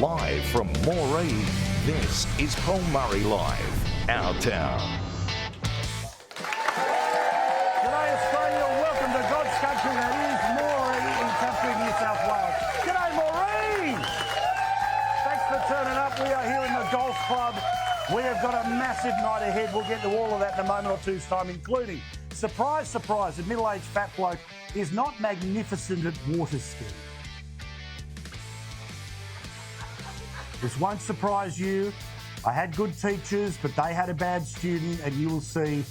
Live from Moree, this is Paul Murray Live, Our Town. G'day Australia, welcome to God's country, that is Moree in country New South Wales. G'day Moree! Thanks for turning up. We are here in the golf club. We have got a massive night ahead. We'll get to all of that in a moment or two's time, including, surprise, surprise, a middle-aged fat bloke is not magnificent at water skiing. This won't surprise you. I had good teachers, but they had a bad student, and you will see,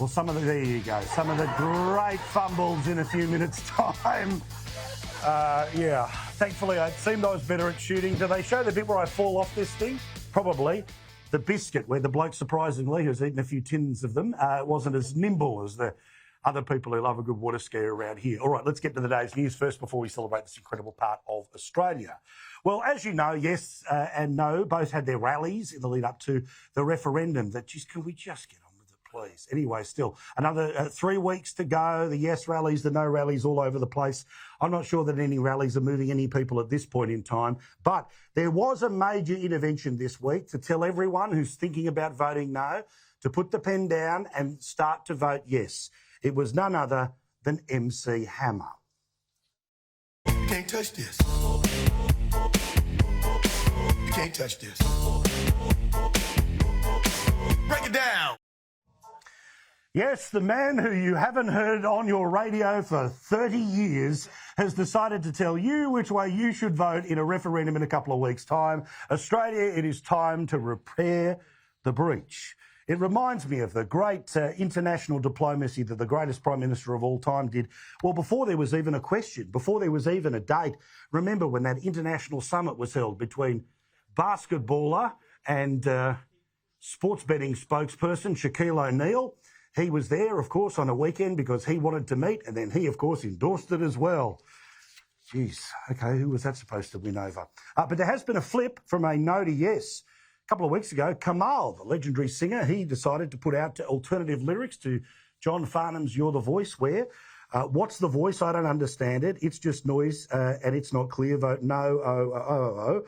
well, there you go, some of the great fumbles in a few minutes' time. Yeah, thankfully, it seemed I was better at shooting. Do they show the bit where I fall off this thing? Probably. The biscuit, where the bloke, surprisingly, who's eaten a few tins of them, wasn't as nimble as the other people who love a good water ski around here. All right, let's get to the day's news first before we celebrate this incredible part of Australia. Well, as you know, yes and no both had their rallies in the lead up to the referendum. Can we just get on with it, please? Anyway, still another 3 weeks to go. The yes rallies, the no rallies all over the place. I'm not sure that any rallies are moving any people at this point in time, but there was a major intervention this week to tell everyone who's thinking about voting no to put the pen down and start to vote yes. It was none other than MC Hammer. You can't touch this. You can't touch this. Break it down. Yes, the man who you haven't heard on your radio for 30 years has decided to tell you which way you should vote in a referendum in a couple of weeks' time. Australia, it is time to repair the breach. It reminds me of the great international diplomacy that the greatest Prime Minister of all time did. Well, before there was even a question, before there was even a date, remember when that international summit was held between basketballer and sports betting spokesperson Shaquille O'Neal? He was there, of course, on a weekend because he wanted to meet, and then he, of course, endorsed it as well. Jeez, OK, who was that supposed to win over? But there has been a flip from a no to yes. A couple of weeks ago, Kamal, the legendary singer, he decided to put out alternative lyrics to John Farnham's You're the Voice, where, what's the voice? I don't understand it. It's just noise and it's not clear. Vote no,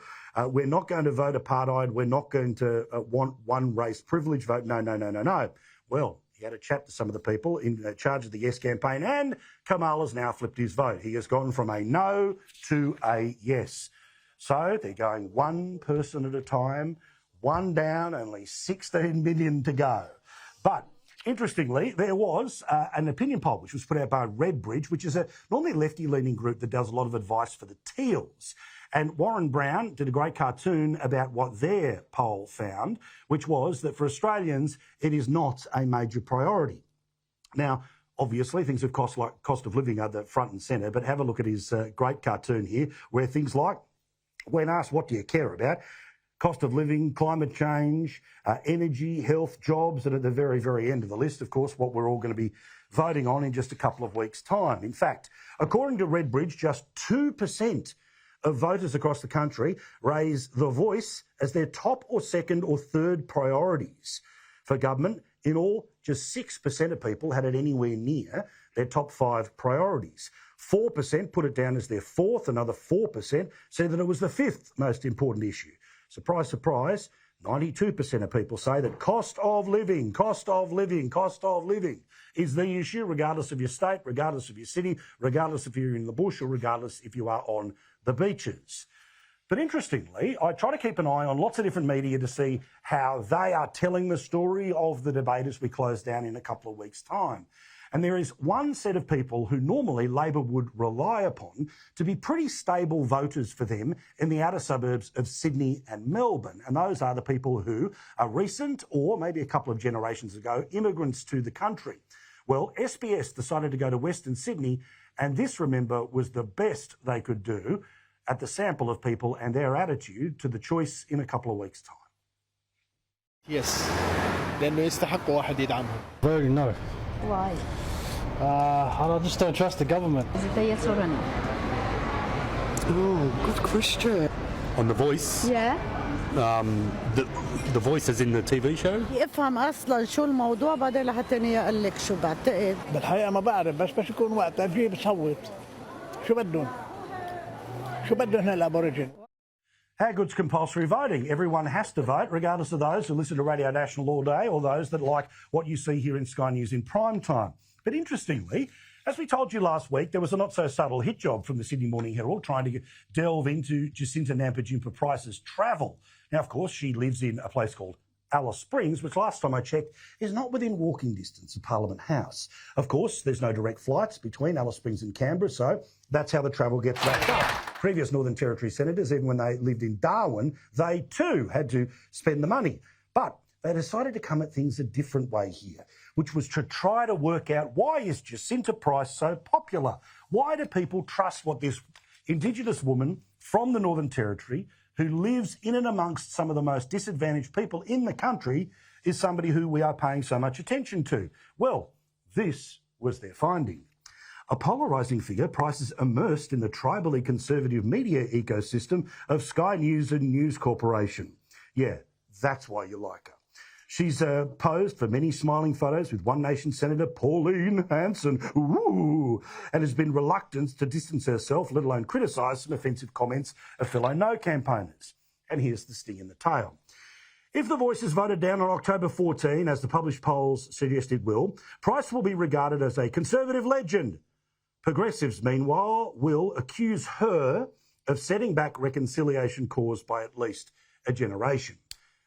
we're not going to vote apartheid. We're not going to want one race privilege. Vote no, no, no, no, no. Well, he had a chat to some of the people in charge of the Yes campaign, and Kamal has now flipped his vote. He has gone from a no to a yes. So they're going one person at a time. One down, only 16 million to go. But interestingly, there was an opinion poll which was put out by Redbridge, which is a normally lefty-leaning group that does a lot of advice for the Teals. And Warren Brown did a great cartoon about what their poll found, which was that for Australians, it is not a major priority. Now, obviously, things of cost of living are the front and centre, but have a look at his great cartoon here, where things like, when asked what do you care about, cost of living, climate change, energy, health, jobs, and at the very, very end of the list, of course, what we're all going to be voting on in just a couple of weeks' time. In fact, according to Redbridge, just 2% of voters across the country raise the voice as their top or second or third priorities for government. In all, just 6% of people had it anywhere near their top 5 priorities. 4% put it down as their fourth. Another 4% said that it was the fifth most important issue. Surprise, surprise, 92% of people say that cost of living is the issue, regardless of your state, regardless of your city, regardless if you're in the bush or regardless if you are on the beaches. But interestingly, I try to keep an eye on lots of different media to see how they are telling the story of the debate as we close down in a couple of weeks' time. And there is one set of people who normally Labor would rely upon to be pretty stable voters for them in the outer suburbs of Sydney and Melbourne. And those are the people who are recent or maybe a couple of generations ago immigrants to the country. Well, SBS decided to go to Western Sydney, and this, remember, was the best they could do at the sample of people and their attitude to the choice in a couple of weeks' time. Yes, لأنه يستحق واحد يدعمهم. Voting no. Why? I just don't trust the government. Is it a yes or a no? Oh, good question. On The Voice? Yeah. The Voice is in the TV show? افهم اصلا شو الموضوع بعدين لحتى اقول لك شو بعتقد. بالحقيقه ما بعرف بس يكون وقتها بجيب بصوت. شو بدهم هالابوريجين. How good's compulsory voting? Everyone has to vote, regardless of those who listen to Radio National all day or those that like what you see here in Sky News in prime time. But interestingly, as we told you last week, there was a not-so-subtle hit job from the Sydney Morning Herald trying to delve into Jacinta Nampijinpa Price's travel. Now, of course, she lives in a place called Alice Springs, which last time I checked is not within walking distance of Parliament House. Of course, there's no direct flights between Alice Springs and Canberra, so that's how the travel gets wrapped up. Previous Northern Territory senators, even when they lived in Darwin, they too had to spend the money. But they decided to come at things a different way here, which was to try to work out, why is Jacinta Price so popular? Why do people trust what this Indigenous woman from the Northern Territory, who lives in and amongst some of the most disadvantaged people in the country, is somebody who we are paying so much attention to? Well, this was their finding. A polarising figure, Price is immersed in the tribally conservative media ecosystem of Sky News and News Corporation. Yeah, that's why you like her. She's posed for many smiling photos with One Nation Senator Pauline Hanson, and has been reluctant to distance herself, let alone criticise some offensive comments of fellow No campaigners. And here's the sting in the tail. If the Voice is voted down on October 14, as the published polls suggest it will, Price will be regarded as a Conservative legend. Progressives, meanwhile, will accuse her of setting back reconciliation caused by at least a generation.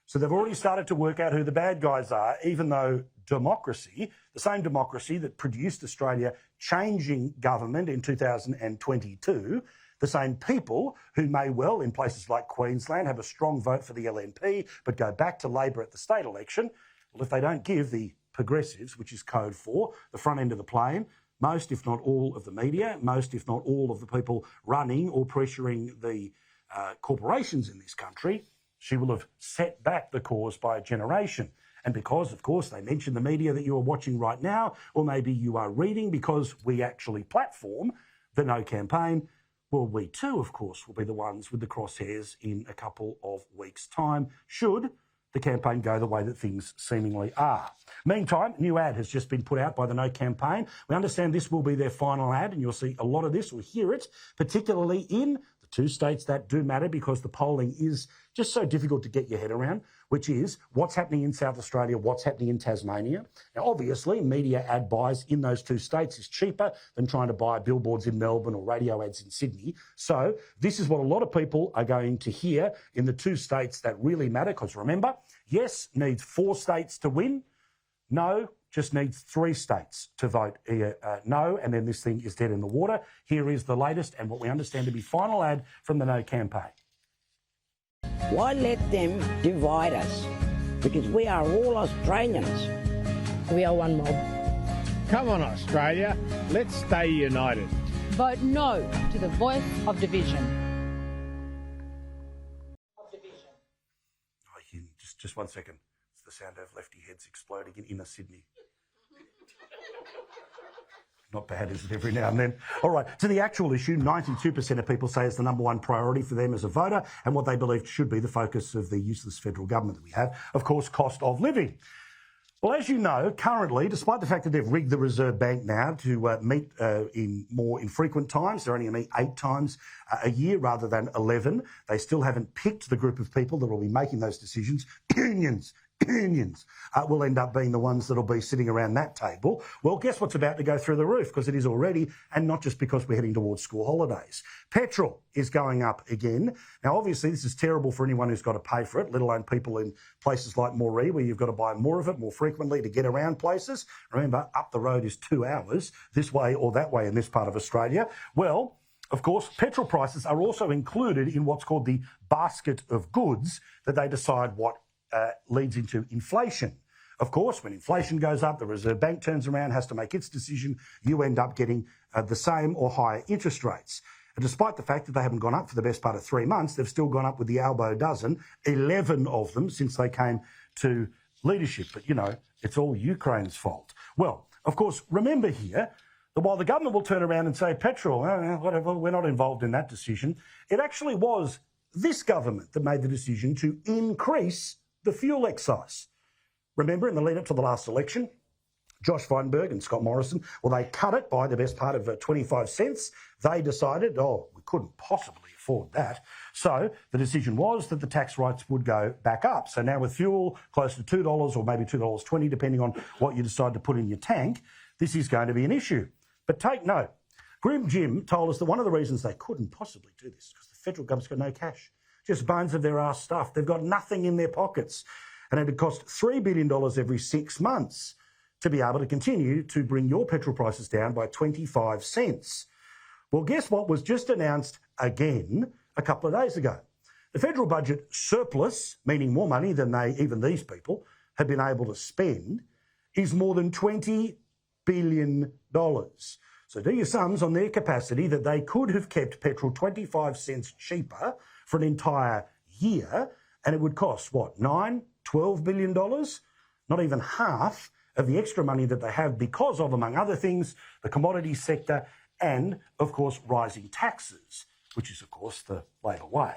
So they've already started to work out who the bad guys are, even though democracy, the same democracy that produced Australia changing government in 2022, the same people who may well, in places like Queensland, have a strong vote for the LNP but go back to Labor at the state election, well, if they don't give the Progressives, which is code for the front end of the plane, most, if not all, of the media, most, if not all, of the people running or pressuring the corporations in this country, she will have set back the cause by a generation. And because, of course, they mention the media that you are watching right now, or maybe you are reading because we actually platform the No campaign, well, we too, of course, will be the ones with the crosshairs in a couple of weeks' time, should the campaign go the way that things seemingly are. Meantime, a new ad has just been put out by the No campaign. We understand this will be their final ad, and you'll see a lot of this or hear it, particularly in the two states that do matter, because the polling is just so difficult to get your head around, which is what's happening in South Australia, what's happening in Tasmania. Now, obviously, media ad buys in those two states is cheaper than trying to buy billboards in Melbourne or radio ads in Sydney. So this is what a lot of people are going to hear in the two states that really matter, because remember, yes needs 4 states to win. No just needs 3 states to vote no, and then this thing is dead in the water. Here is the latest and what we understand to be final ad from the No campaign. Why let them divide us? Because we are all Australians. We are one mob. Come on, Australia, let's stay united. Vote no to the voice of division. Oh, just 1 second. It's the sound of lefty heads exploding in inner Sydney. Not bad, is it, every now and then? All right, to the actual issue, 92% of people say it's the number one priority for them as a voter and what they believe should be the focus of the useless federal government that we have, of course, cost of living. Well, as you know, currently, despite the fact that they've rigged the Reserve Bank now to meet in more infrequent times, they're only going to meet 8 times a year rather than 11, they still haven't picked the group of people that will be making those decisions. Unions will end up being the ones that will be sitting around that table. Well, guess what's about to go through the roof? Because it is already, and not just because we're heading towards school holidays. Petrol is going up again. Now, obviously, this is terrible for anyone who's got to pay for it, let alone people in places like Moree, where you've got to buy more of it more frequently to get around places. Remember, up the road is 2 hours, this way or that way in this part of Australia. Well, of course, petrol prices are also included in what's called the basket of goods that they decide what leads into inflation. Of course, when inflation goes up, the Reserve Bank turns around, has to make its decision. You end up getting the same or higher interest rates. And despite the fact that they haven't gone up for the best part of 3 months, they've still gone up with the elbow dozen, 11 of them since they came to leadership. But, you know, it's all Ukraine's fault. Well, of course, remember here that while the government will turn around and say, petrol, whatever, we're not involved in that decision, it actually was this government that made the decision to increase the fuel excise. Remember, in the lead up to the last election, Josh Feinberg and Scott Morrison, well, they cut it by the best part of 25 cents. They decided, we couldn't possibly afford that. So the decision was that the tax rates would go back up. So now with fuel close to $2 or maybe $2.20, depending on what you decide to put in your tank, this is going to be an issue. But take note, Grim Jim told us that one of the reasons they couldn't possibly do this is because the federal government's got no cash. Just bones of their ass stuff. They've got nothing in their pockets. And it'd cost $3 billion every 6 months to be able to continue to bring your petrol prices down by 25 cents. Well, guess what was just announced again a couple of days ago? The federal budget surplus, meaning more money than even these people have been able to spend, is more than $20 billion. So do your sums on their capacity that they could have kept petrol 25 cents cheaper for an entire year, and it would cost, what, $12 billion? Not even half of the extra money that they have because of, among other things, the commodities sector and, of course, rising taxes, which is, of course, the Labor way.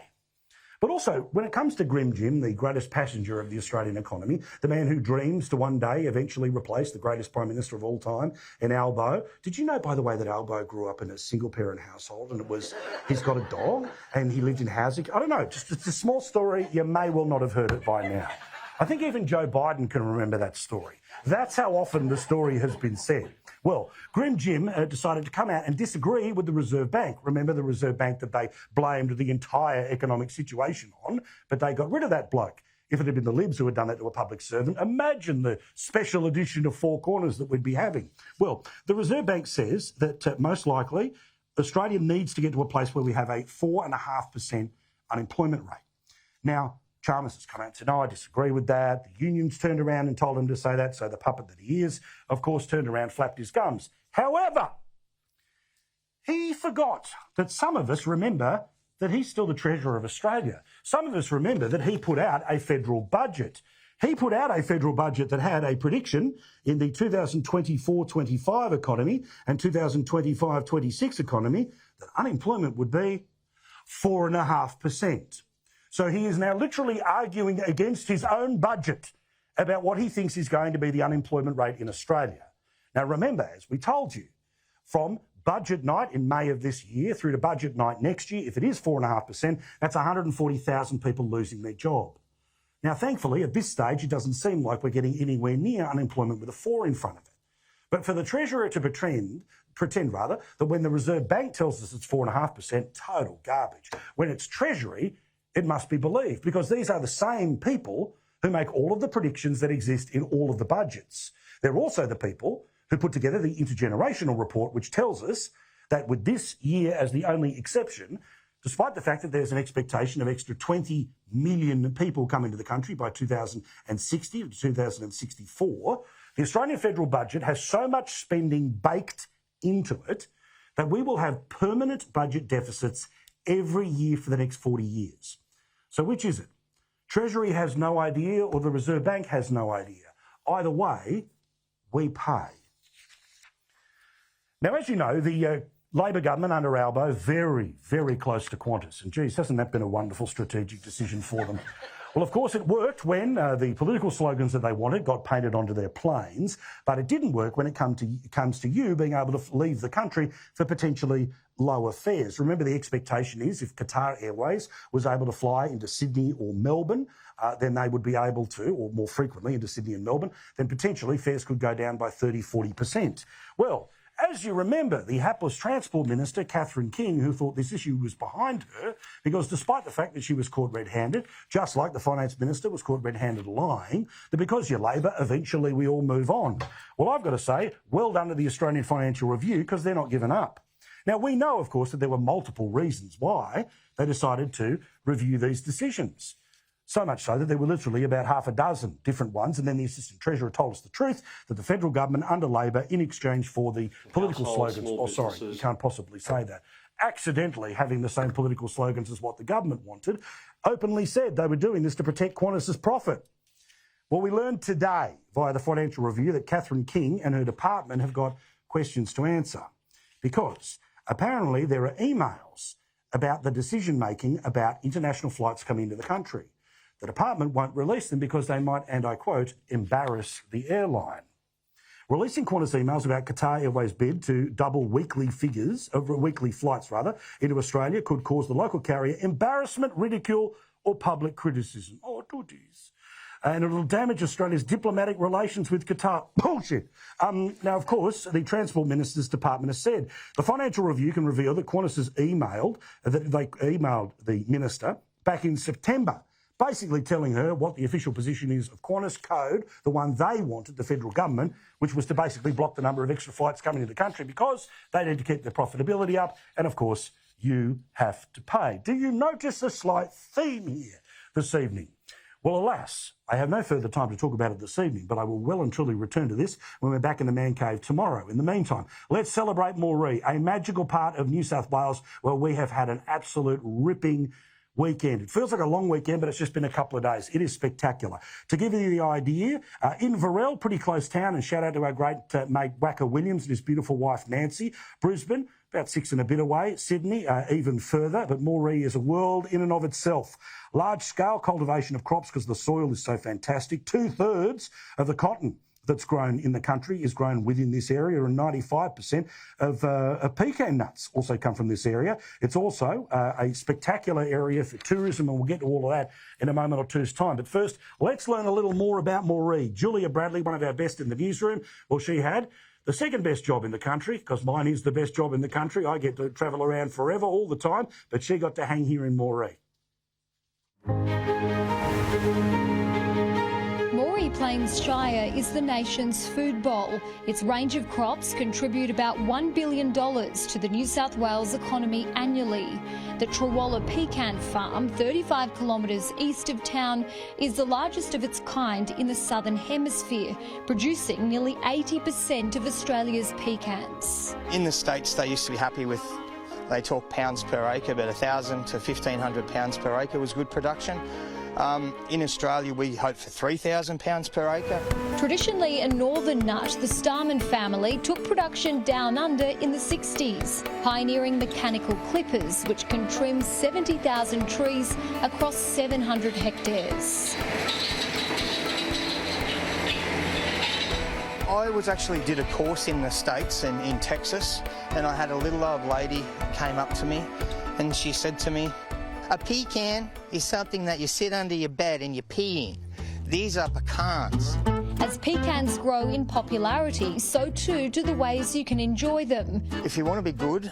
But also, when it comes to Grim Jim, the greatest passenger of the Australian economy, the man who dreams to one day eventually replace the greatest Prime Minister of all time in Albo. Did you know, by the way, that Albo grew up in a single-parent household and he's got a dog and he lived in housing? I don't know, just it's a small story. You may well not have heard it by now. I think even Joe Biden can remember that story. That's how often the story has been said. Well, Grim Jim decided to come out and disagree with the Reserve Bank. Remember the Reserve Bank that they blamed the entire economic situation on, but they got rid of that bloke. If it had been the Libs who had done that to a public servant, imagine the special edition of Four Corners that we'd be having. Well, the Reserve Bank says that most likely Australia needs to get to a place where we have a 4.5% unemployment rate. Now, Chalmers has come out and said, no, I disagree with that. The unions turned around and told him to say that. So the puppet that he is, of course, turned around, flapped his gums. However, he forgot that some of us remember that he's still the Treasurer of Australia. Some of us remember that he put out a federal budget. He put out a federal budget that had a prediction in the 2024-25 economy and 2025-26 economy that unemployment would be 4.5%. So he is now literally arguing against his own budget about what he thinks is going to be the unemployment rate in Australia. Now, remember, as we told you, from budget night in May of this year through to budget night next year, if it is 4.5%, that's 140,000 people losing their job. Now, thankfully, at this stage, it doesn't seem like we're getting anywhere near unemployment with a 4 in front of it. But for the Treasurer to pretend that when the Reserve Bank tells us it's 4.5%, total garbage. When it's Treasury, it must be believed, because these are the same people who make all of the predictions that exist in all of the budgets. They're also the people who put together the intergenerational report, which tells us that with this year as the only exception, despite the fact that there's an expectation of extra 20 million people coming to the country by 2060 to 2064, the Australian federal budget has so much spending baked into it that we will have permanent budget deficits every year for the next 40 years. So which is it? Treasury has no idea or the Reserve Bank has no idea. Either way, we pay. Now, as you know, the Labor government under Albo, very, very close to Qantas. And geez, hasn't that been a wonderful strategic decision for them? Well, of course, it worked when the political slogans that they wanted got painted onto their planes, but it didn't work when it comes to you being able to leave the country for potentially lower fares. Remember, the expectation is if Qatar Airways was able to fly into Sydney or Melbourne, then they would be able to, or more frequently into Sydney and Melbourne, then potentially fares could go down by 30-40%. Well, as you remember, the hapless Transport Minister, Catherine King, who thought this issue was behind her, because despite the fact that she was caught red-handed, just like the Finance Minister was caught red-handed lying, that because you're Labor, eventually we all move on. Well, I've got to say, well done to the Australian Financial Review, because they're not giving up. Now, we know, of course, that there were multiple reasons why they decided to review these decisions. So much so that there were literally about half a dozen different ones. And then the Assistant Treasurer told us the truth, that the federal government under Labor, in exchange for the political slogans, you can't possibly say that, accidentally having the same political slogans as what the government wanted, openly said they were doing this to protect Qantas's profit. Well, we learned today via the Financial Review that Catherine King and her department have got questions to answer, because apparently there are emails about the decision-making about international flights coming into the country. The department won't release them because they might, and I quote, embarrass the airline. releasing Qantas emails about Qatar Airways' bid to double weekly flights into Australia could cause the local carrier embarrassment, ridicule or public criticism. Oh, tooties. And it'll damage Australia's diplomatic relations with Qatar. Bullshit. Now, of course, the Transport Minister's Department has said the Financial Review can reveal that Qantas has emailed the minister back in September, basically telling her what the official position is of Qantas Code, the one they wanted, the federal government, which was to basically block the number of extra flights coming into the country because they need to keep their profitability up. And, of course, you have to pay. Do you notice a slight theme here this evening? Well, alas, I have no further time to talk about it this evening, but I will well and truly return to this when we're back in the Man Cave tomorrow. In the meantime, let's celebrate Moree, a magical part of New South Wales where we have had an absolute ripping weekend. It feels like a long weekend, but it's just been a couple of days. It is spectacular. To give you the idea, in Varel, pretty close town, and shout out to our great mate Wacker Williams and his beautiful wife Nancy. Brisbane, about 6 and a bit away. Sydney, even further, but Moree is a world in and of itself. Large-scale cultivation of crops because the soil is so fantastic. 2/3 of the cotton that's grown in the country is grown within this area, and 95% of pecan nuts also come from this area. It's also a spectacular area for tourism, and we'll get to all of that in a moment or two's time. But first, let's learn a little more about Moree. Julia Bradley, one of our best in the newsroom, well, she had the second best job in the country, because mine is the best job in the country. I get to travel around forever, all the time, but she got to hang here in Moree. Moree Plains Shire is the nation's food bowl. Its range of crops contribute about $1 billion to the New South Wales economy annually. The Trawalla Pecan Farm, 35 kilometres east of town, is the largest of its kind in the Southern Hemisphere, producing nearly 80% of Australia's pecans. In the States, they used to be happy with, they talk pounds per acre, but 1,000 to 1,500 pounds per acre was good production. In Australia, we hope for 3,000 pounds per acre. Traditionally a northern nut, the Starman family took production down under in the 60s, pioneering mechanical clippers, which can trim 70,000 trees across 700 hectares. I actually did a course in the States and in Texas, and I had a little old lady came up to me and she said to me, "A pecan is something that you sit under your bed and you pee in. These are pecans." As pecans grow in popularity, so too do the ways you can enjoy them. If you want to be good,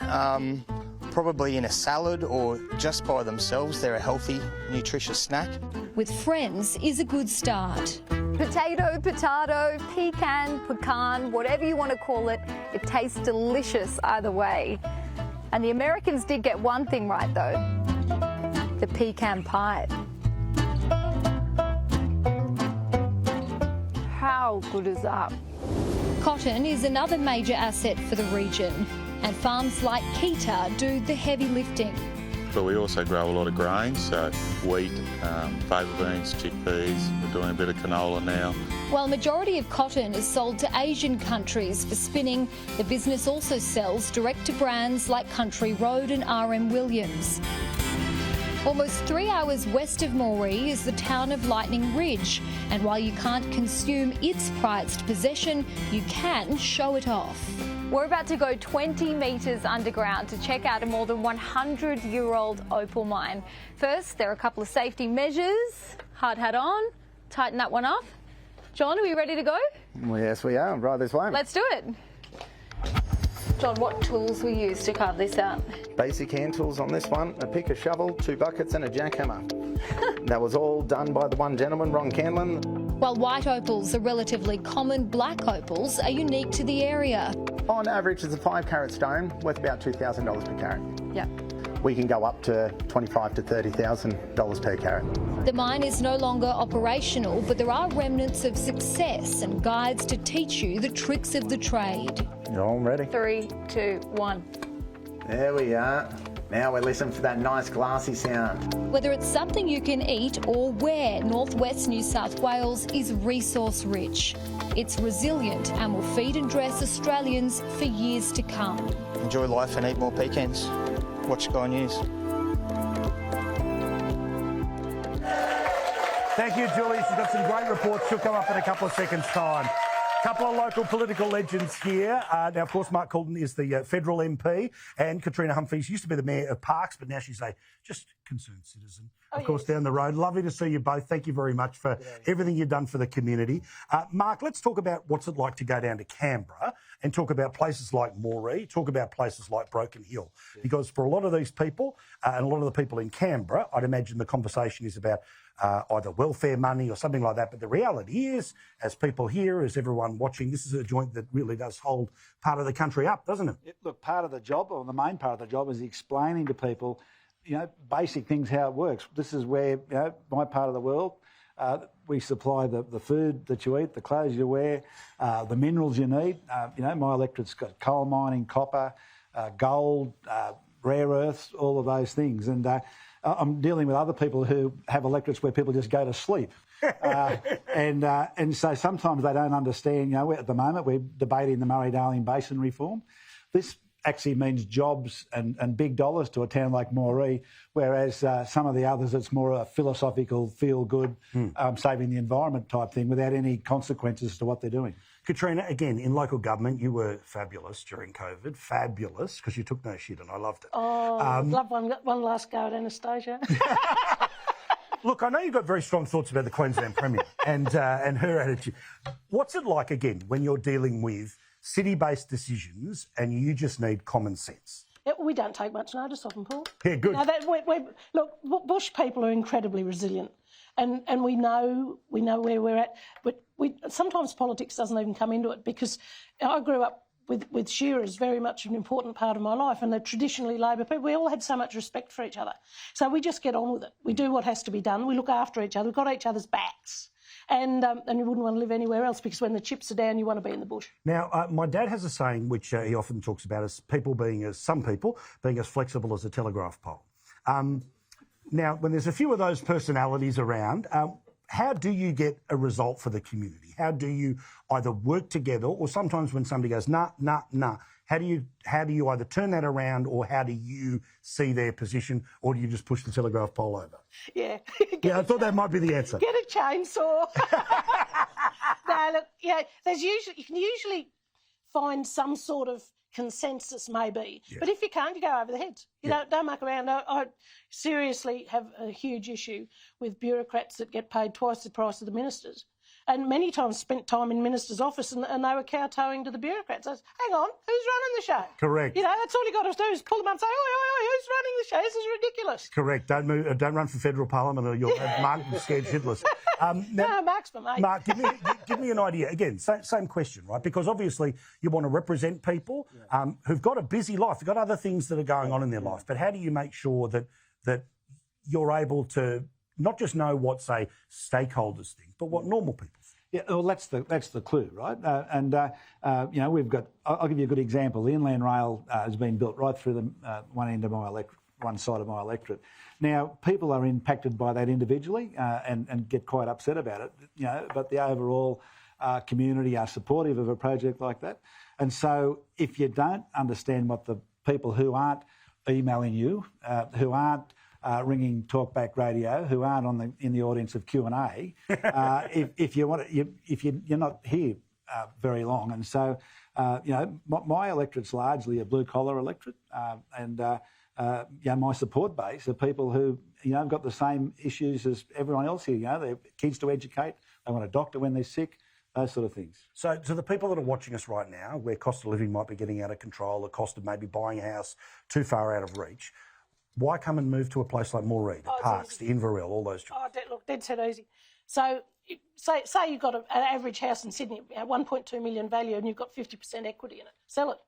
probably in a salad or just by themselves, they're a healthy, nutritious snack. With friends is a good start. Potato, pecan, pecan, whatever you want to call it, it tastes delicious either way. And the Americans did get one thing right though. The pecan pie. How good is that? Cotton is another major asset for the region, and farms like Qatar do the heavy lifting. But we also grow a lot of grains, so wheat, fava beans, chickpeas. We're doing a bit of canola now. While majority of cotton is sold to Asian countries for spinning, the business also sells direct to brands like Country Road and RM Williams. Almost 3 hours west of Moree is the town of Lightning Ridge, and while you can't consume its prized possession, you can show it off. We're about to go 20 metres underground to check out a more than 100-year-old opal mine. First, there are a couple of safety measures. Hard hat on, tighten that one up. John, are we ready to go? Well, yes, we are. Right this way. Let's do it. John, what tools we use to carve this out? Basic hand tools on this one, a pick, a shovel, 2 buckets and a jackhammer. That was all done by the one gentleman, Ron Canlin. While white opals are relatively common, black opals are unique to the area. On average, it's a 5-carat stone worth about $2,000 per carat. Yeah. We can go up to $25,000 to $30,000 per carat. The mine is no longer operational, but there are remnants of success and guides to teach you the tricks of the trade. You're all ready? 3, 2, 1. There we are. Now we're listening for that nice glassy sound. Whether it's something you can eat or wear, northwest New South Wales is resource rich. It's resilient and will feed and dress Australians for years to come. Enjoy life and eat more pecans. Watch Sky News. Thank you, Julie. She's got some great reports. She'll come up in a couple of seconds' time. Couple of local political legends here. Now, of course, Mark Coulton is the federal MP, and Katrina Humphries used to be the mayor of Parkes, but now she's a just concerned citizen, of course, down the road. Lovely to see you both. Thank you very much for everything you've done for the community. Mark, let's talk about what's it like to go down to Canberra and talk about places like Moree, talk about places like Broken Hill, because for a lot of these people and a lot of the people in Canberra, I'd imagine the conversation is about either welfare money or something like that. But the reality is, as people here, as everyone watching, this is a joint that really does hold part of the country up, doesn't it? Look, part of the job, or the main part of the job, is explaining to people, basic things, how it works. This is where, my part of the world, we supply the food that you eat, the clothes you wear, the minerals you need. My electorate's got coal mining, copper, gold, rare earths, all of those things. And I'm dealing with other people who have electorates where people just go to sleep. And so sometimes they don't understand, at the moment we're debating the Murray-Darling Basin reform. This actually means jobs and big dollars to a town like Moree, whereas some of the others, it's more a philosophical, feel-good, saving the environment type thing without any consequences to what they're doing. Katrina, again, in local government, you were fabulous during COVID. Fabulous, because you took no shit and I loved it. Oh, I'd love one last go at Anastasia. Look, I know you've got very strong thoughts about the Queensland Premier and her attitude. What's it like, again, when you're dealing with city-based decisions and you just need common sense? We don't take much notice of them, Paul. Yeah, good. Look, bush people are incredibly resilient, and we know where we're at. But sometimes politics doesn't even come into it, because I grew up with shearers, very much an important part of my life, and they're traditionally Labor people. We all had so much respect for each other. So we just get on with it. We do what has to be done. We look after each other. We've got each other's backs. And you wouldn't want to live anywhere else, because when the chips are down, you want to be in the bush. Now, my dad has a saying which he often talks about, as some people being as flexible as a telegraph pole. Now, when there's a few of those personalities around, how do you get a result for the community? How do you either work together, or sometimes when somebody goes, nah, how do you either turn that around, or how do you see their position, or do you just push the telegraph pole over? Yeah. I thought that might be the answer. Get a chainsaw. No, look, you can usually find some sort of consensus, maybe. Yeah. But if you can't, you go over the heads. Don't muck around. I seriously have a huge issue with bureaucrats that get paid twice the price of the ministers. And many times spent time in minister's office and they were kowtowing to the bureaucrats. I said, hang on, who's running the show? Correct. That's all you got to do is pull them up and say, oi, who's running the show? This is ridiculous. Correct. Don't run for federal parliament, or you'll have Mark scared shitless. No, Mark's my mate. Mark, give me an idea. Again, same question, right? Because obviously you want to represent people who've got a busy life. They've got other things that are going on in their life. But how do you make sure that you're able to not just know what, say, stakeholders think, but what normal people think? Yeah, well, that's the clue, right? We've got. I'll give you a good example. The Inland Rail has been built right through the one side of my electorate. Now, people are impacted by that individually and get quite upset about it. But the overall community are supportive of a project like that. And so, if you don't understand what the people who aren't emailing you, who aren't ringing talkback radio, who aren't in the audience of Q&A, if you're not here very long, and so my electorate's largely a blue collar electorate, and my support base are people who have got the same issues as everyone else here. They're kids to educate, they want a doctor when they're sick, those sort of things. So to the people that are watching us right now, where cost of living might be getting out of control, the cost of maybe buying a house too far out of reach, why come and move to a place like Moree, to Parkes, to Inverell, all those jobs? Look, dead set easy. So say you've got an average house in Sydney, 1.2 million value, and you've got 50% equity in it. Sell it.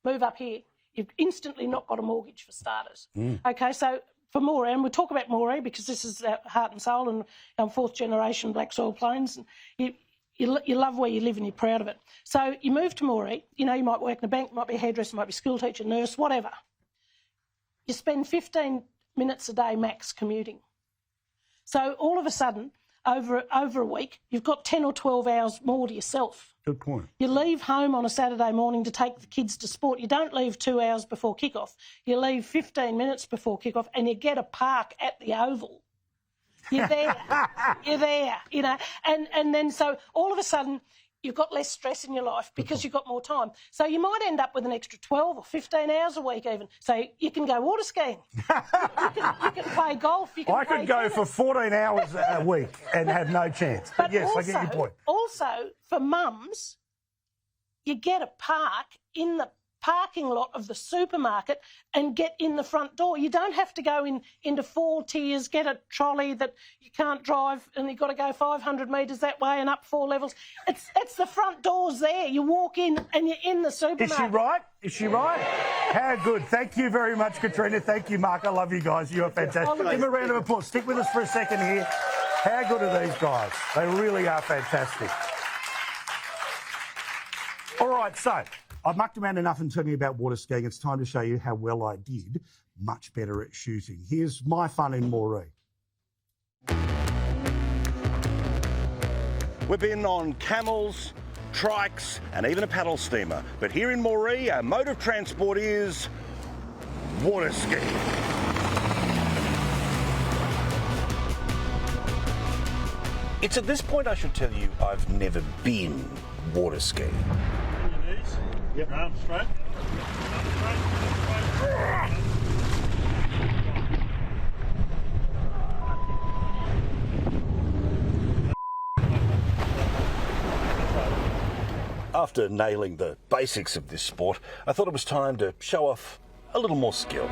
Move up here. You've instantly not got a mortgage for starters. Okay, so for Moree, and we'll talk about Moree because this is our heart and soul, and our fourth generation black soil plains. And you love where you live and you're proud of it. So you move to Moree. You might work in a bank, might be a hairdresser, might be a school teacher, nurse, whatever. You spend 15 minutes a day max commuting. So all of a sudden, over a week, you've got 10 or 12 hours more to yourself. Good point. You leave home on a Saturday morning to take the kids to sport. You don't leave 2 hours before kick-off. You leave 15 minutes before kick-off and you get a park at the Oval. You're there. You're there, and then so all of a sudden you've got less stress in your life because you've got more time. So you might end up with an extra 12 or 15 hours a week even. So you can go water skiing. you can play golf. You can I could go for 14 hours a week and have no chance. But yes, I get your point. Also, for mums, you get a park in the parking lot of the supermarket and get in the front door. You don't have to go into 4 tiers, get a trolley that you can't drive and you've got to go 500 metres that way and up 4 levels. It's the front doors there. You walk in and you're in the supermarket. Is she right? Is she right? How good. Thank you very much, Katrina. Thank you, Mark. I love you guys. You are fantastic. Give them a round of applause. Stick with us for a second here. How good are these guys? They really are fantastic. All right, so I've mucked around enough and telling you about water skiing. It's time to show you how well I did. Much better at shooting. Here's my fun in Moree. We've been on camels, trikes and even a paddle steamer. But here in Moree, our mode of transport is water skiing. It's at this point I should tell you I've never been water skiing. Yep. Arms straight. After nailing the basics of this sport, I thought it was time to show off a little more skill.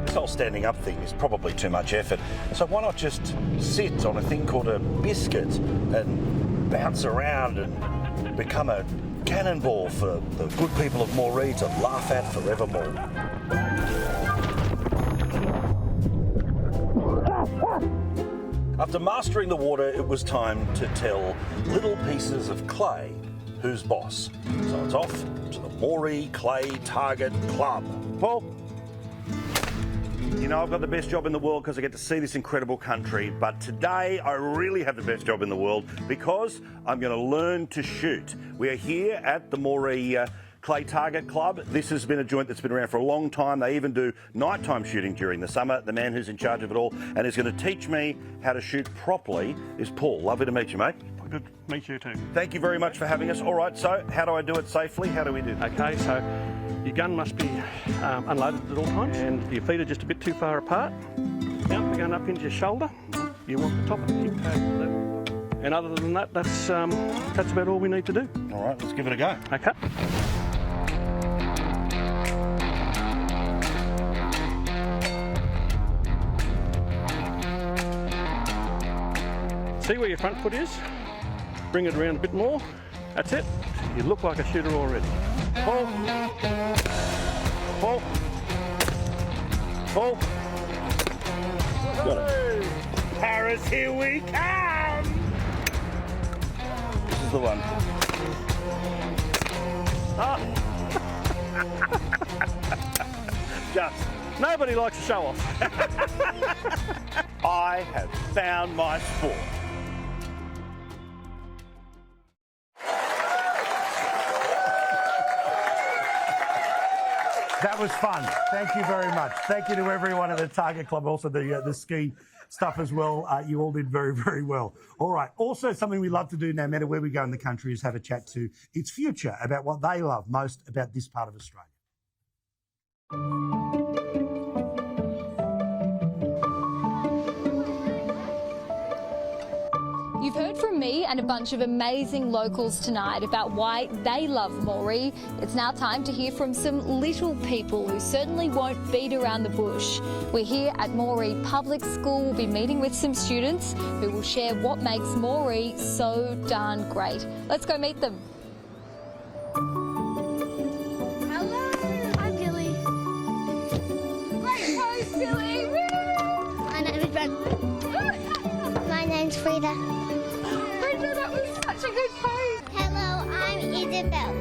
This whole standing up thing is probably too much effort, so why not just sit on a thing called a biscuit and bounce around and become a cannonball for the good people of Moree to laugh at forevermore. After mastering the water, it was time to tell little pieces of clay who's boss. So it's off to the Moree Clay Target Club. Paul? You know, I've got the best job in the world because I get to see this incredible country, but today I really have the best job in the world because I'm going to learn to shoot. We are here at the Moree Clay Target Club. This has been a joint that's been around for a long time. They even do nighttime shooting during the summer. The man who's in charge of it all and is going to teach me how to shoot properly is Paul. Lovely to meet you, mate. Good to meet you too. Thank you very much for having us. All right, so how do I do it safely? How do we do that? Okay, so your gun must be unloaded at all times and your feet are just a bit too far apart. Now we're going up into your shoulder. You want the top of the hip pad level. And other than that, that's about all we need to do. All right, let's give it a go. Okay. See where your front foot is? Bring it around a bit more. That's it. You look like a shooter already. Pull. Pull. Pull. Got it. Paris, here we come! This is the one. Oh. Just. Nobody likes to show off. I have found my sport. That was fun. Thank you very much. Thank you to everyone at the Target Club, also the ski stuff as well. You all did very, very well. All right. Also, something we love to do no matter where we go in the country is have a chat to its future about what they love most about this part of Australia. You've heard from me and a bunch of amazing locals tonight about why they love Moree. It's now time to hear from some little people who certainly won't beat around the bush. We're here at Moree Public School. We'll be meeting with some students who will share what makes Moree so darn great. Let's go meet them. Hello, I'm Billy. Great pose, Billy. My name is Ben. My name's Frida. That was such a good pose. Hello, I'm Isabel.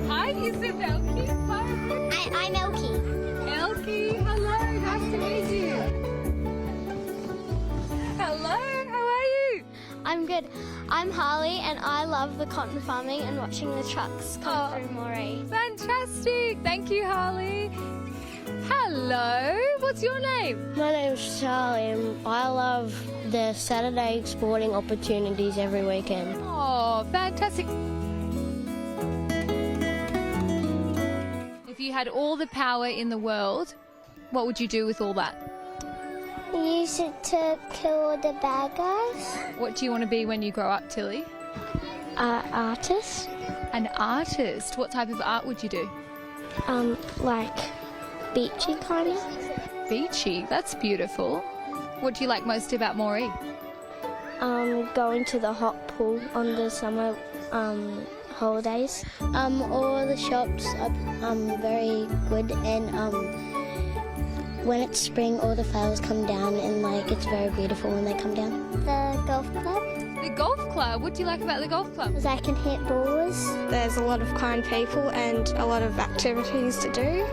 Hi, Isabel. Cute pose. I'm Elkie. Elkie, hello. Nice to meet you. Hello, how are you? I'm good. I'm Harley, and I love the cotton farming and watching the trucks come through Moree. Fantastic. Thank you, Harley. Hello, what's your name? My name's Charlie and I love the Saturday sporting opportunities every weekend. Oh, fantastic. If you had all the power in the world, what would you do with all that? Use it to kill all the bad guys. What do you want to be when you grow up, Tilly? Artist. An artist? What type of art would you do? Like beachy kind of. Beachy? That's beautiful. What do you like most about Moree? Going to the hot pool on the summer holidays. All the shops are very good, and when it's spring, all the flowers come down, and like it's very beautiful when they come down. The golf club. The golf club? What do you like about the golf club? Because I can hit balls. There's a lot of kind people and a lot of activities to do.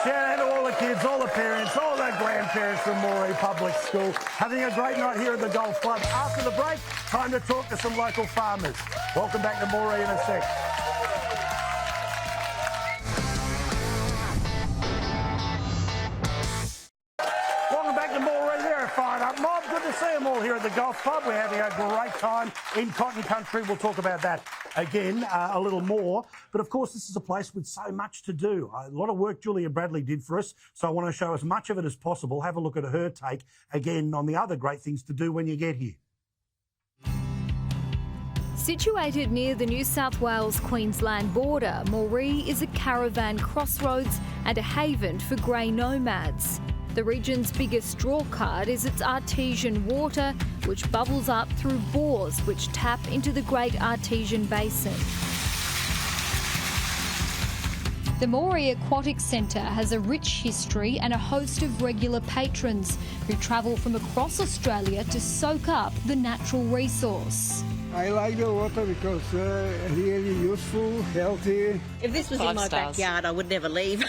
Shout out to all the kids, all the parents, all the grandparents from Moree Public School. Having a great night here at the golf club. After the break, time to talk to some local farmers. Welcome back to Moree in a sec. Welcome back to Moree. They're a fired up mob. Good to see them all here at the golf club. We're having a great time in Cotton Country. We'll talk about that again a little more. But of course, this is a place with so much to do. A lot of work Julia Bradley did for us, so I want to show as much of it as possible. Have a look at her take again on the other great things to do when you get here. Situated near the New South Wales-Queensland border, Moree is a caravan crossroads and a haven for grey nomads. The region's biggest drawcard is its artesian water, which bubbles up through bores which tap into the Great Artesian Basin. The Moree Aquatic Centre has a rich history and a host of regular patrons who travel from across Australia to soak up the natural resource. I like the water because really useful, healthy. If this was in my backyard, I would never leave.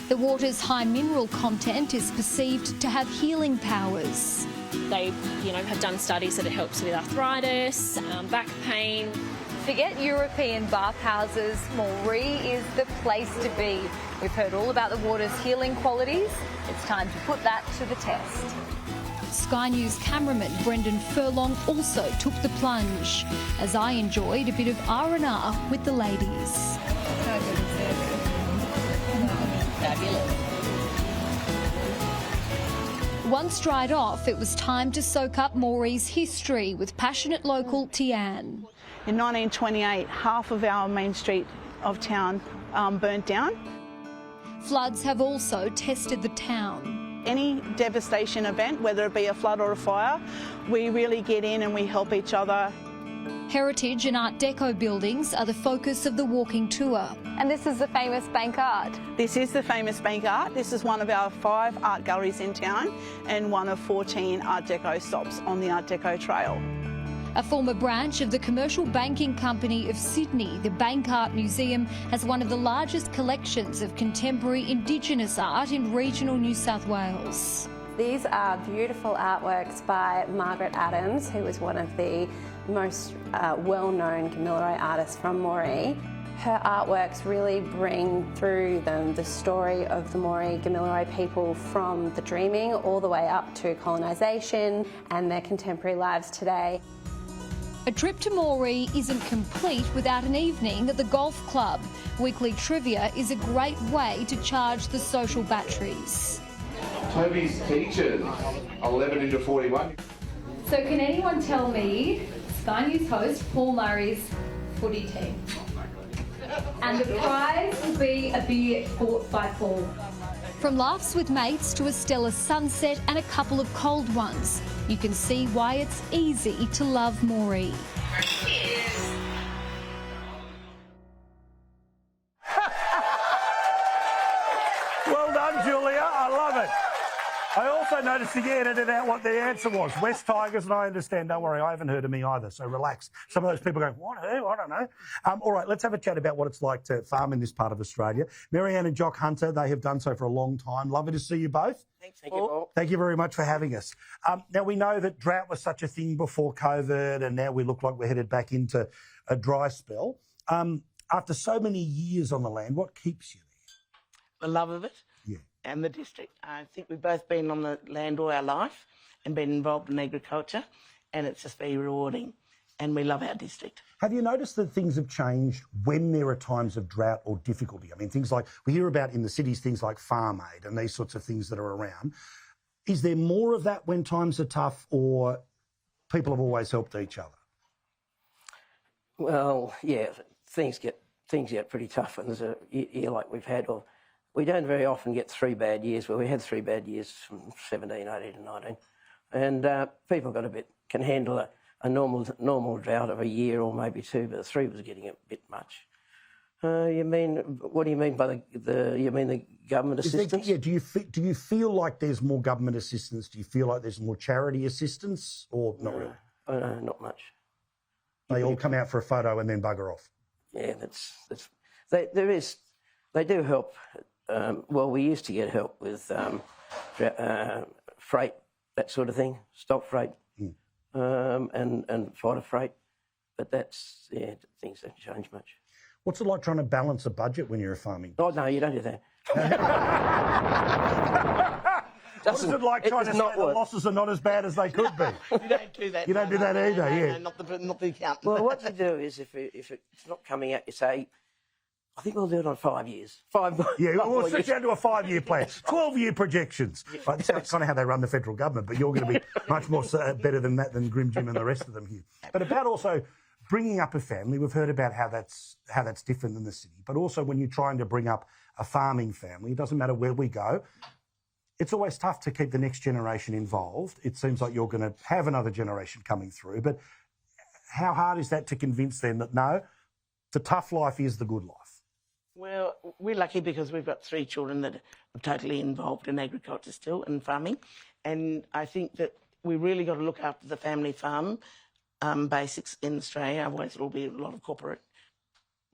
The water's high mineral content is perceived to have healing powers. They, have done studies that it helps with arthritis, back pain. Forget European bathhouses, Moree is the place to be. We've heard all about the water's healing qualities. It's time to put that to the test. Sky News cameraman Brendan Furlong also took the plunge, as I enjoyed a bit of R&R with the ladies. Once dried off, it was time to soak up Moree's history with passionate local Tian. In 1928, half of our main street of town burnt down. Floods have also tested the town. Any devastation event, whether it be a flood or a fire, we really get in and we help each other. Heritage and Art Deco buildings are the focus of the walking tour. And this is the famous Bank Art. This is the famous Bank Art. This is one of our 5 art galleries in town and one of 14 Art Deco stops on the Art Deco Trail. A former branch of the Commercial Banking Company of Sydney, the Bank Art Museum has one of the largest collections of contemporary Indigenous art in regional New South Wales. These are beautiful artworks by Margaret Adams, who was one of the most well-known Gamilaroi artists from Moree. Her artworks really bring through them the story of the Moree Gamilaroi people from the dreaming all the way up to colonisation and their contemporary lives today. A trip to Moree isn't complete without an evening at the golf club. Weekly trivia is a great way to charge the social batteries. Toby's teachers, 11 into 41. So can anyone tell me Sky News host Paul Murray's footy team? And the prize will be a beer bought by Paul. From laughs with mates to a stellar sunset and a couple of cold ones, you can see why it's easy to love Moree. Well done, Julia. I love it. I also noticed that you edited out what the answer was. West Tigers, and I understand. Don't worry, I haven't heard of me either, so relax. Some of those people go, what, who? I don't know. All right, let's have a chat about what it's like to farm in this part of Australia. Marianne and Jock Hunter, they have done so for a long time. Lovely to see you both. Thanks, Paul. Thank you very much for having us. Now, we know that drought was such a thing before COVID, and now we look like we're headed back into a dry spell. After so many years on the land, what keeps you there? The love of it. Yeah. And the district. I think we've both been on the land all our life and been involved in agriculture, and it's just very rewarding, and we love our district. Have you noticed that things have changed when there are times of drought or difficulty? I mean, things like, we hear about in the cities, things like Farm Aid and these sorts of things that are around. Is there more of that when times are tough, or people have always helped each other? Well, yeah, things get pretty tough, and there's a year like we've had, or we don't very often get 3 bad years. Well, we had 3 bad years from 17, 18 and 19. And people can handle a normal drought of a year or maybe 2, but 3 was getting a bit much. What do you mean by the government assistance? Do you feel like there's more government assistance? Do you feel like there's more charity assistance, or not really? Not much. They all come out for a photo and then bugger off. Yeah, they do help. Well, we used to get help with freight, that sort of thing, stock freight, and fighter freight. But things haven't changed much. What's it like trying to balance a budget when you're a farming? Oh, no, you don't do that. What is it like trying to say the losses are not as bad as they could be? You don't do that. You don't do that either, yeah. No, not the accountant. Well, what you do is if it's not coming out, you say, I think we'll do it on 5 years. We'll switch down to a 5-year plan, 12-year projections. Right, that's kind of how they run the federal government, but you're going to be much more better than that than Grim Jim and the rest of them here. But about also bringing up a family, we've heard about how that's different than the city. But also when you're trying to bring up a farming family, it doesn't matter where we go. It's always tough to keep the next generation involved. It seems like you're going to have another generation coming through. But how hard is that to convince them that, no, the tough life is the good life? Well, we're lucky because we've got 3 children that are totally involved in agriculture still and farming. And I think that we really got to look after the family farm basics in Australia. Otherwise, it'll be a lot of corporate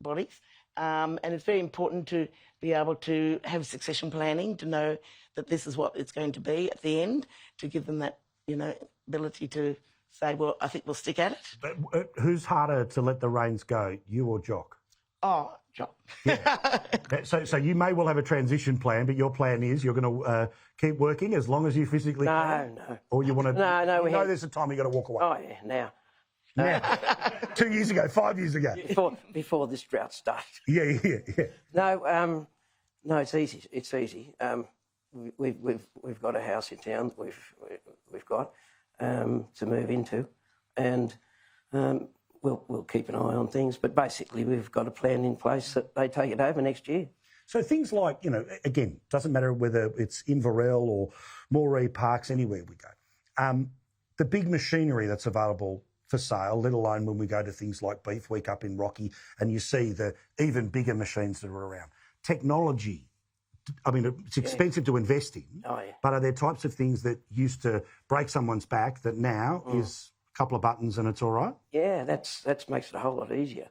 bodies. And it's very important to be able to have succession planning, to know that this is what it's going to be at the end, to give them that, ability to say, well, I think we'll stick at it. But who's harder to let the reins go, you or Jock? Oh, Jock. Yeah. So you may well have a transition plan, but your plan is you're going to keep working as long as you physically can? No. Or you want to... No, there's a time you've got to walk away. Oh, yeah, now. 2 years ago, 5 years ago. Before this drought started. Yeah. No, it's easy. It's easy. We've got a house in town that we've got to move into, and we'll keep an eye on things. But basically, we've got a plan in place that they take it over next year. So things like, again, doesn't matter whether it's Inverell or Moree Parks, anywhere we go. The big machinery that's available for sale, let alone when we go to things like Beef Week up in Rocky and you see the even bigger machines that are around. Technology, I mean, it's expensive to invest in, but are there types of things that used to break someone's back that now is a couple of buttons and it's all right? Yeah, that makes it a whole lot easier.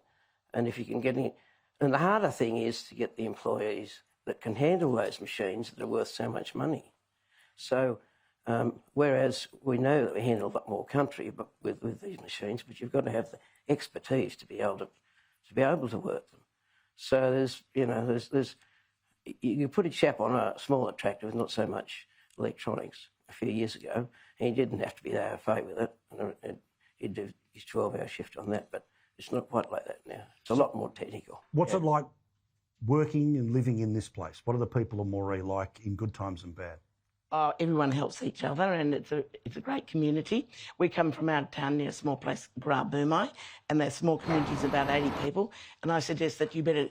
And if you can get in... And the harder thing is to get the employees that can handle those machines that are worth so much money. So... whereas we know that we handle a lot more country but with these machines, but you've got to have the expertise to be able to work them. So there's you put a chap on a smaller tractor with not so much electronics a few years ago, and he didn't have to be the AFA with it, and he'd do his 12-hour shift on that, but it's not quite like that now. It's a lot more technical. What's it like working and living in this place? What are the people of Moree like in good times and bad? Everyone helps each other, and it's a great community. We come from out of town near a small place, Boomai, and they're small communities, about 80 people. And I suggest that you better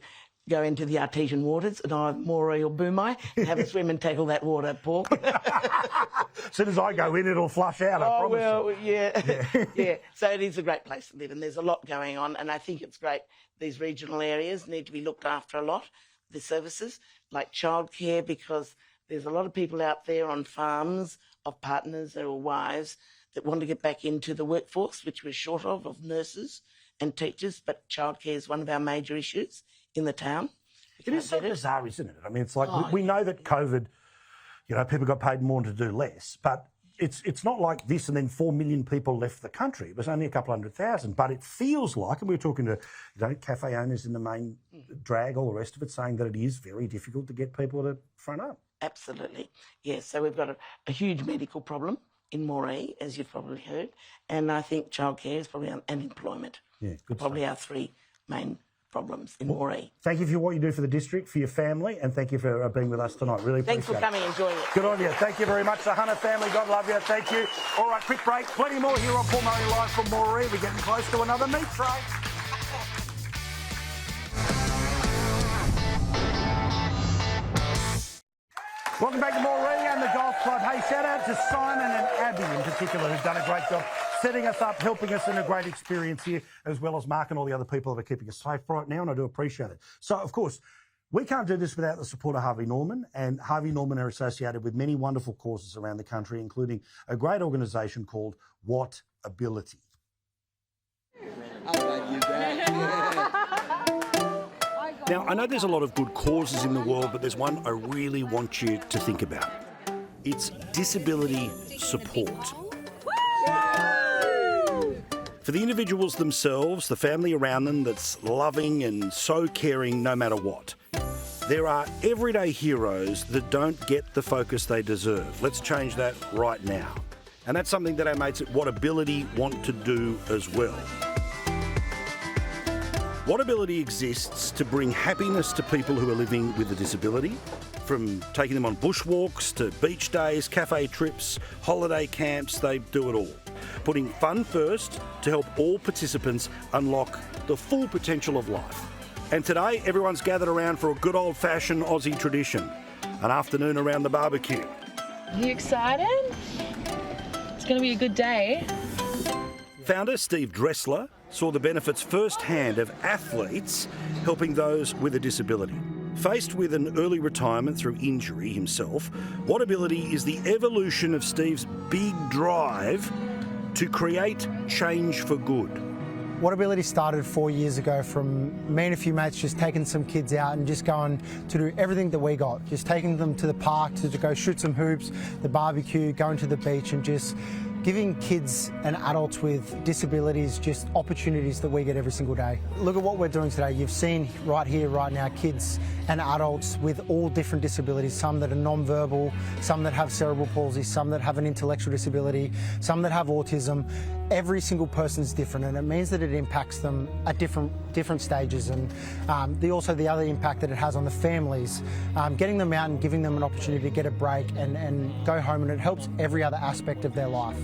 go into the artesian waters at either Moree or Boomai and have a swim and tackle that water, Paul. As soon as I go in, it'll flush out, I promise you. Yeah. So it is a great place to live, and there's a lot going on, and I think it's great. These regional areas need to be looked after a lot, the services, like childcare, because There's a lot of people out there on farms of partners or wives that want to get back into the workforce, which we're short of nurses and teachers, but childcare is one of our major issues in the town. It is so bizarre, isn't it? I mean, it's like we know that COVID, you know, people got paid more to do less, but it's not like this and then 4 million people left the country. It was only a couple 100,000, but it feels like, and we were talking to, you know, cafe owners in the main drag, all the rest of it, saying that it is very difficult to get people to front up. Absolutely. Yes, so we've got a huge medical problem in Moree, as you've probably heard, and I think childcare is probably and employment. Yeah, good probably stuff. our three main problems in Moree. Thank you for what you do for the district, for your family, and thank you for being with us tonight. Really appreciate it. Thanks for coming and joining us. Good on you. Thank you very much. The Hunter family, God love you. Thank you. All right, quick break. Plenty more here on Paul Murray Live from Moree. We're getting close to another meat tray. Welcome back to Moree and the Golf Club. Hey, shout out to Simon and Abby in particular, who've done a great job setting us up, helping us in a great experience here, as well as Mark and all the other people that are keeping us safe right now, and I do appreciate it. So, of course, we can't do this without the support of Harvey Norman, and Harvey Norman are associated with many wonderful causes around the country, including a great organisation called What Ability. Now, I know there's a lot of good causes in the world, but there's one I really want you to think about. It's disability support. For the individuals themselves, the family around them that's loving and so caring no matter what. There are everyday heroes that don't get the focus they deserve. Let's change that right now. And that's something that our mates at What Ability want to do as well. What Ability exists to bring happiness to people who are living with a disability, from taking them on bushwalks to beach days, cafe trips, holiday camps, they do it all. Putting fun first to help all participants unlock the full potential of life. And today, everyone's gathered around for a good old-fashioned Aussie tradition, an afternoon around the barbecue. Are you excited? It's going to be a good day. Founder Steve Dressler saw the benefits firsthand of athletes helping those with a disability. Faced with an early retirement through injury himself, What Ability is the evolution of Steve's big drive to create change for good. What Ability started 4 years ago from me and a few mates just taking some kids out and just going to do everything that we got. Just taking them to the park to go shoot some hoops, the barbecue, going to the beach and just giving kids and adults with disabilities just opportunities that we get every single day. Look at what we're doing today. You've seen right here, right now, kids and adults with all different disabilities, some that are non-verbal, some that have cerebral palsy, some that have an intellectual disability, some that have autism. Every single person is different, and it means that it impacts them at different stages. And also the other impact that it has on the families, getting them out and giving them an opportunity to get a break and go home, and it helps every other aspect of their life.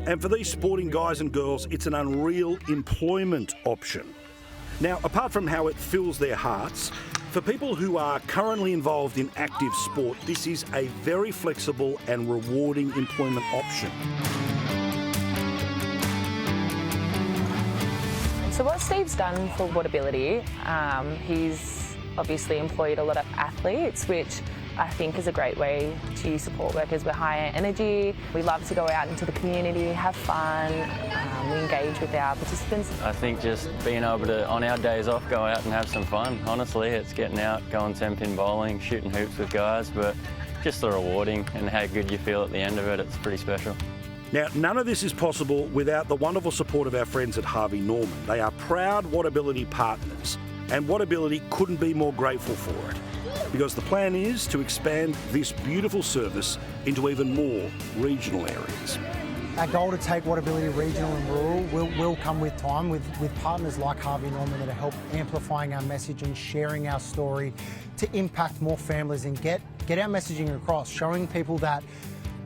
And for these sporting guys and girls, it's an unreal employment option. Now, apart from how it fills their hearts, for people who are currently involved in active sport, this is a very flexible and rewarding employment option. So what Steve's done for What Ability, he's obviously employed a lot of athletes, which I think is a great way to support workers. We're higher energy, we love to go out into the community, have fun, we engage with our participants. I think just being able to, on our days off, go out and have some fun. Honestly, it's getting out, going 10-pin bowling, shooting hoops with guys, but just the rewarding and how good you feel at the end of it, it's pretty special. Now, none of this is possible without the wonderful support of our friends at Harvey Norman. They are proud What Ability partners, and What Ability couldn't be more grateful for it, because the plan is to expand this beautiful service into even more regional areas. Our goal to take What Ability regional and rural will come with time, with partners like Harvey Norman that help amplifying our message and sharing our story to impact more families and get our messaging across, showing people that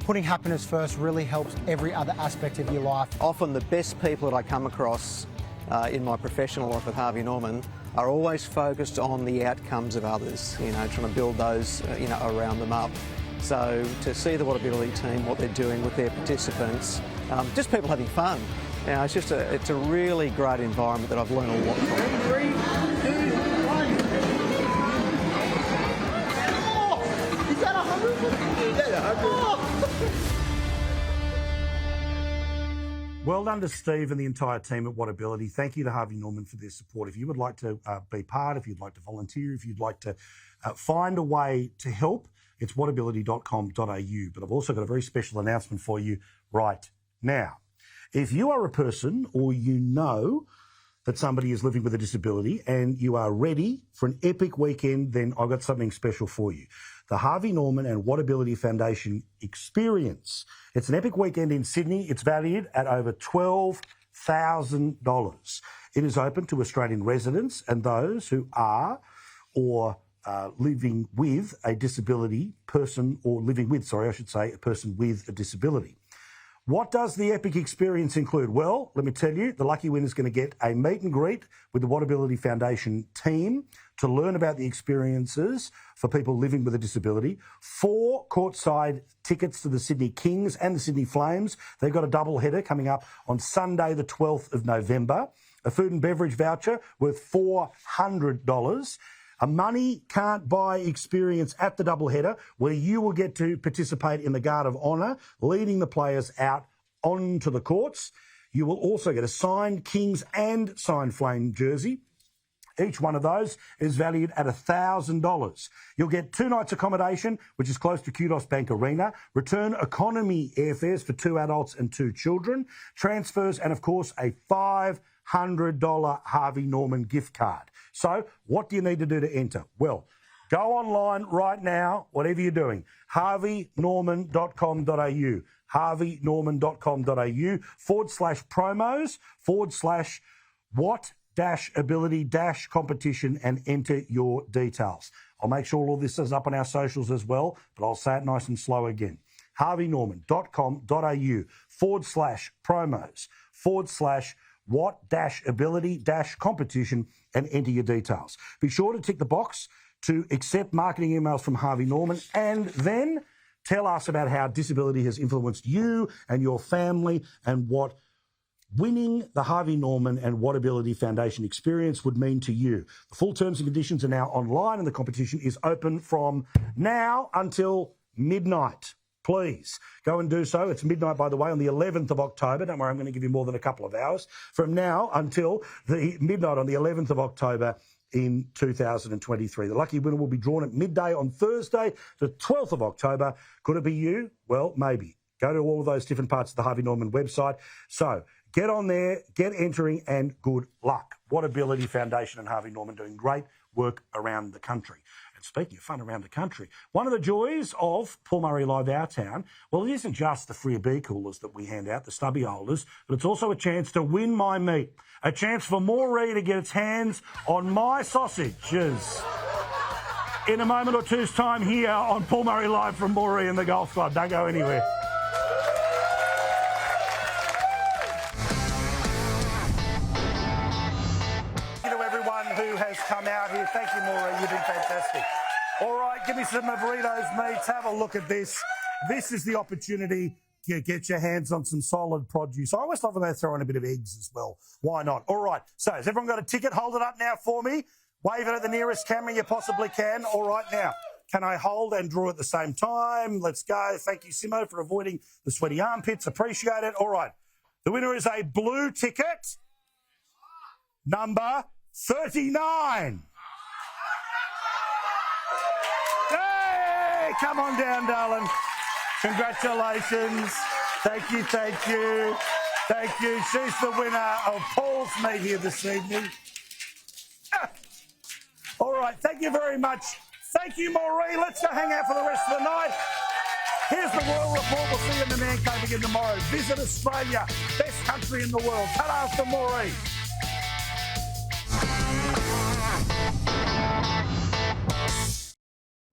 putting happiness first really helps every other aspect of your life. Often the best people that I come across in my professional life with Harvey Norman are always focused on the outcomes of others, trying to build those, around them up. So to see the What Ability team, what they're doing with their participants, just people having fun. It's a really great environment that I've learned a lot from. 3, 2, 1. Is that 100? Well done to Steve and the entire team at Whatability. Thank you to Harvey Norman for their support. If you would like to be part, if you'd like to volunteer, if you'd like to find a way to help, it's whatability.com.au. But I've also got a very special announcement for you right now. If you are a person or you know that somebody is living with a disability and you are ready for an epic weekend, then I've got something special for you. The Harvey Norman and Whatability Foundation Experience. It's an epic weekend in Sydney. It's valued at over $12,000. It is open to Australian residents and those who are or living with a disability person, or living with, a person with a disability. What does the epic experience include? Well, let me tell you, the lucky winner is going to get a meet and greet with the Whatability Foundation team to learn about the experiences for people living with a disability. 4 courtside tickets to the Sydney Kings and the Sydney Flames. They've got a double header coming up on Sunday, the 12th of November. A food and beverage voucher worth $400. A money can't buy experience at the doubleheader where you will get to participate in the Guard of Honour, leading the players out onto the courts. You will also get a signed Kings and signed Flame jersey. Each one of those is valued at $1,000. You'll get 2 nights accommodation, which is close to Qantas Bank Arena, return economy airfares for 2 adults and 2 children, transfers, and of course a $500 Harvey Norman gift card. So what do you need to do to enter? Well, go online right now, whatever you're doing, harveynorman.com.au, harveynorman.com.au/what-ability-competition and enter your details. I'll make sure all of this is up on our socials as well, but I'll say it nice and slow again. harveynorman.com.au/what-ability-competition and enter your details. Be sure to tick the box to accept marketing emails from Harvey Norman and then tell us about how disability has influenced you and your family and what winning the Harvey Norman and Whatability Foundation Experience would mean to you. The full terms and conditions are now online and the competition is open from now until midnight. Please go and do so. It's midnight, by the way, on the 11th of October. Don't worry, I'm going to give you more than a couple of hours. From now until the midnight on the 11th of October in 2023. The lucky winner will be drawn at midday on Thursday, the 12th of October. Could it be you? Well, maybe. Go to all of those different parts of the Harvey Norman website. So get on there, get entering, and good luck. Whatability Foundation and Harvey Norman doing great work around the country. And speaking of fun around the country, one of the joys of Paul Murray Live Our Town, well, it isn't just the free beer coolers that we hand out, the stubby holders, but it's also a chance to win my meat, a chance for Moree to get its hands on my sausages. In a moment or two's time here on Paul Murray Live from Moree and the Golf Club. Don't go anywhere. Come out here. Thank you, Moree. You've been fantastic. All right, give me some burritos, mates. Have a look at this. This is the opportunity to get your hands on some solid produce. I always love when they throw in a bit of eggs as well. Why not? All right. So has everyone got a ticket? Hold it up now for me. Wave it at the nearest camera you possibly can. All right, now. Can I hold and draw at the same time? Let's go. Thank you, Simo, for avoiding the sweaty armpits. Appreciate it. All right. The winner is a blue ticket. Number 39. Hey, come on down, darling. Congratulations. Thank you, thank you. Thank you. She's the winner of Paul's meet here this evening. All right, thank you very much. Thank you, Moree. Let's go hang out for the rest of the night. Here's the Royal Report. We'll see you in the Man Cave again tomorrow. Visit Australia, best country in the world. Ta-da from Moree.